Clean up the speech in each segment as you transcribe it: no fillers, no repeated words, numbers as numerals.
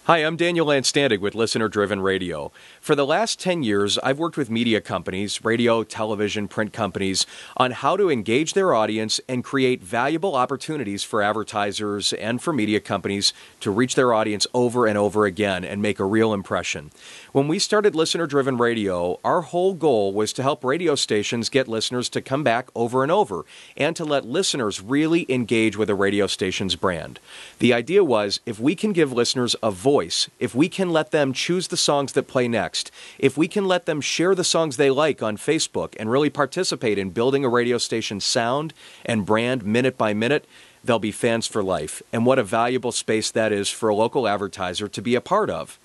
Hi, I'm Daniel Landstandig with Listener Driven Radio. For the last 10 years, I've worked with media companies, radio, television, print companies, on how to engage their audience and create valuable opportunities for advertisers and for media companies to reach their audience over and over again and make a real impression. When we started Listener Driven Radio, our whole goal was to help radio stations get listeners to come back over and over and to let listeners really engage with a radio station's brand. The idea was, if we can give listeners a voice, if we can let them choose the songs that play next, if we can let them share the songs they like on Facebook and really participate in building a radio station's sound and brand minute by minute, they'll be fans for life. And what a valuable space that is for a local advertiser to be a part of.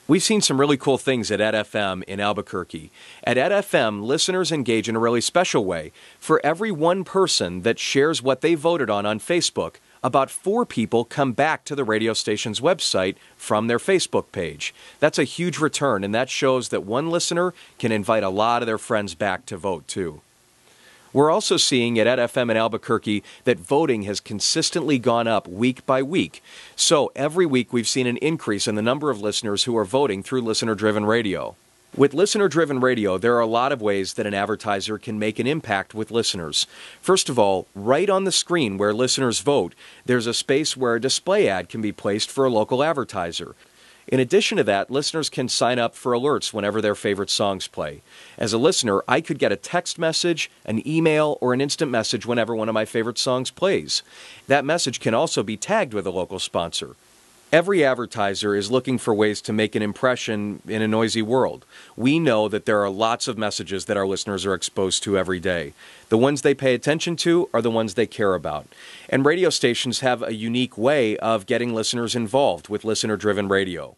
We've seen some really cool things at EdFM in Albuquerque. At EdFM, listeners engage in a really special way. For every one person that shares what they voted on Facebook, about 4 people come back to the radio station's website from their Facebook page. That's a huge return, and that shows that one listener can invite a lot of their friends back to vote, too. We're also seeing at EdFM in Albuquerque that voting has consistently gone up week by week. So every week we've seen an increase in the number of listeners who are voting through listener-driven radio. With listener-driven radio, there are a lot of ways that an advertiser can make an impact with listeners. First of all, right on the screen where listeners vote, there's a space where a display ad can be placed for a local advertiser. In addition to that, listeners can sign up for alerts whenever their favorite songs play. As a listener, I could get a text message, an email, or an instant message whenever one of my favorite songs plays. That message can also be tagged with a local sponsor. Every advertiser is looking for ways to make an impression in a noisy world. We know that there are lots of messages that our listeners are exposed to every day. The ones they pay attention to are the ones they care about. And radio stations have a unique way of getting listeners involved with listener-driven radio.